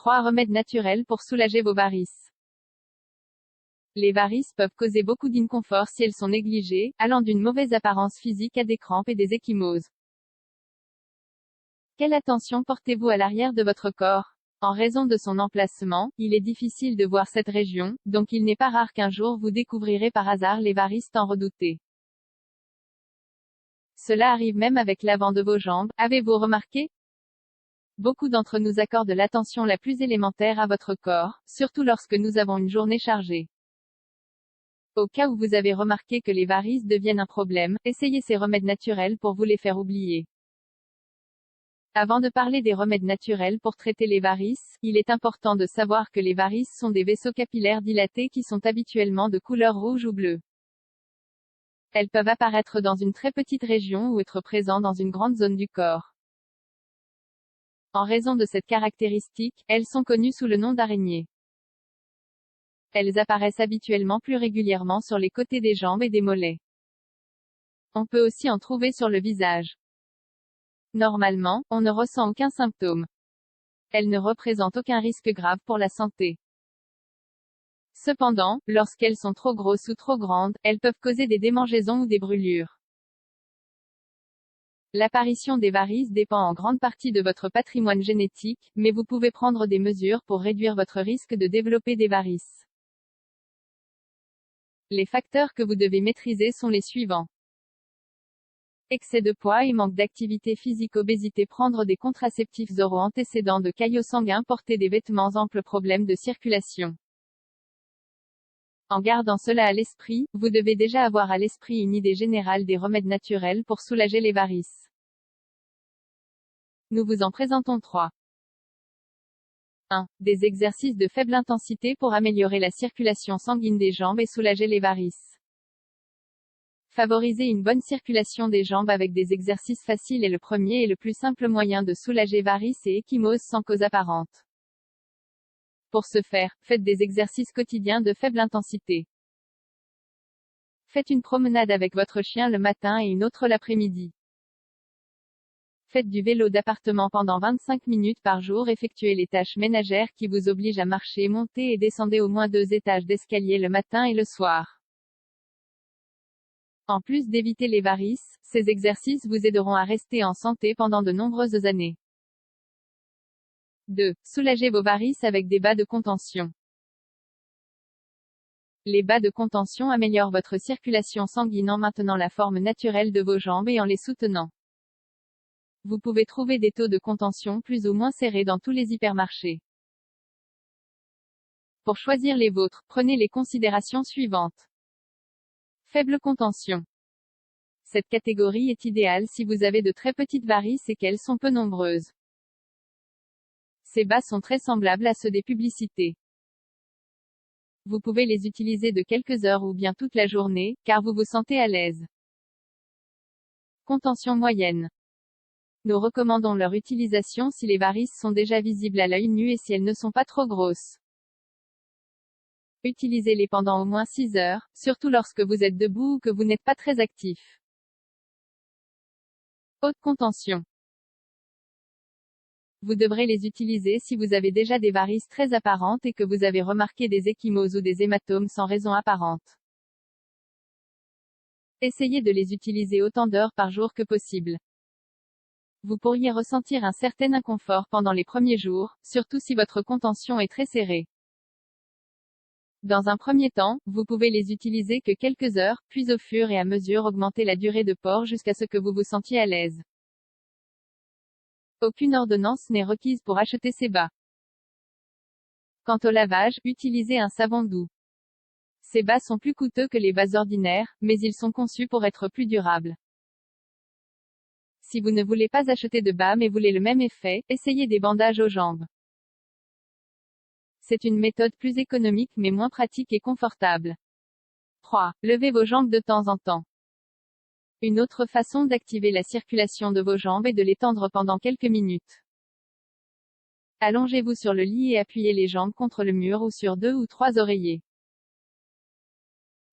3 remèdes naturels pour soulager vos varices. Les varices peuvent causer beaucoup d'inconfort si elles sont négligées, allant d'une mauvaise apparence physique à des crampes et des ecchymoses. Quelle attention portez-vous à l'arrière de votre corps? En raison de son emplacement, il est difficile de voir cette région, donc il n'est pas rare qu'un jour vous découvrirez par hasard les varices tant redoutées. Cela arrive même avec l'avant de vos jambes, avez-vous remarqué? Beaucoup d'entre nous accordent l'attention la plus élémentaire à votre corps, surtout lorsque nous avons une journée chargée. Au cas où vous avez remarqué que les varices deviennent un problème, essayez ces remèdes naturels pour vous les faire oublier. Avant de parler des remèdes naturels pour traiter les varices, il est important de savoir que les varices sont des vaisseaux capillaires dilatés qui sont habituellement de couleur rouge ou bleue. Elles peuvent apparaître dans une très petite région ou être présentes dans une grande zone du corps. En raison de cette caractéristique, elles sont connues sous le nom d'araignées. Elles apparaissent habituellement plus régulièrement sur les côtés des jambes et des mollets. On peut aussi en trouver sur le visage. Normalement, on ne ressent aucun symptôme. Elles ne représentent aucun risque grave pour la santé. Cependant, lorsqu'elles sont trop grosses ou trop grandes, elles peuvent causer des démangeaisons ou des brûlures. L'apparition des varices dépend en grande partie de votre patrimoine génétique, mais vous pouvez prendre des mesures pour réduire votre risque de développer des varices. Les facteurs que vous devez maîtriser sont les suivants. Excès de poids et manque d'activité physique, obésité, prendre des contraceptifs oraux, antécédents de caillots sanguins, porter des vêtements amples, problèmes de circulation. En gardant cela à l'esprit, vous devez déjà avoir à l'esprit une idée générale des remèdes naturels pour soulager les varices. Nous vous en présentons 3. 1. Des exercices de faible intensité pour améliorer la circulation sanguine des jambes et soulager les varices. Favoriser une bonne circulation des jambes avec des exercices faciles est le premier et le plus simple moyen de soulager varices et ecchymoses sans cause apparente. Pour ce faire, faites des exercices quotidiens de faible intensité. Faites une promenade avec votre chien le matin et une autre l'après-midi. Faites du vélo d'appartement pendant 25 minutes par jour. Effectuez les tâches ménagères qui vous obligent à marcher, monter et descendre au moins 2 étages d'escalier le matin et le soir. En plus d'éviter les varices, ces exercices vous aideront à rester en santé pendant de nombreuses années. 2. Soulagez vos varices avec des bas de contention. Les bas de contention améliorent votre circulation sanguine en maintenant la forme naturelle de vos jambes et en les soutenant. Vous pouvez trouver des taux de contention plus ou moins serrés dans tous les hypermarchés. Pour choisir les vôtres, prenez les considérations suivantes. Faible contention. Cette catégorie est idéale si vous avez de très petites varices et qu'elles sont peu nombreuses. Ces bas sont très semblables à ceux des publicités. Vous pouvez les utiliser de quelques heures ou bien toute la journée, car vous vous sentez à l'aise. Contention moyenne. Nous recommandons leur utilisation si les varices sont déjà visibles à l'œil nu et si elles ne sont pas trop grosses. Utilisez-les pendant au moins 6 heures, surtout lorsque vous êtes debout ou que vous n'êtes pas très actif. Haute contention. Vous devrez les utiliser si vous avez déjà des varices très apparentes et que vous avez remarqué des ecchymoses ou des hématomes sans raison apparente. Essayez de les utiliser autant d'heures par jour que possible. Vous pourriez ressentir un certain inconfort pendant les premiers jours, surtout si votre contention est très serrée. Dans un premier temps, vous pouvez les utiliser que quelques heures, puis au fur et à mesure augmenter la durée de port jusqu'à ce que vous vous sentiez à l'aise. Aucune ordonnance n'est requise pour acheter ces bas. Quant au lavage, utilisez un savon doux. Ces bas sont plus coûteux que les bas ordinaires, mais ils sont conçus pour être plus durables. Si vous ne voulez pas acheter de bas mais voulez le même effet, essayez des bandages aux jambes. C'est une méthode plus économique mais moins pratique et confortable. 3. Levez vos jambes de temps en temps. Une autre façon d'activer la circulation de vos jambes est de les tendre pendant quelques minutes. Allongez-vous sur le lit et appuyez les jambes contre le mur ou sur 2 ou 3 oreillers.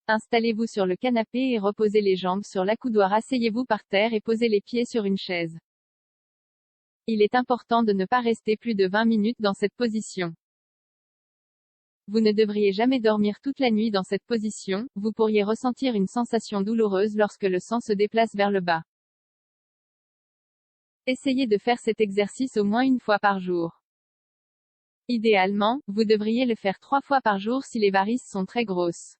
Installez-vous sur le canapé et reposez les jambes sur l'accoudoir. Asseyez-vous par terre et posez les pieds sur une chaise. Il est important de ne pas rester plus de 20 minutes dans cette position. Vous ne devriez jamais dormir toute la nuit dans cette position, vous pourriez ressentir une sensation douloureuse lorsque le sang se déplace vers le bas. Essayez de faire cet exercice au moins une fois par jour. Idéalement, vous devriez le faire 3 fois par jour si les varices sont très grosses.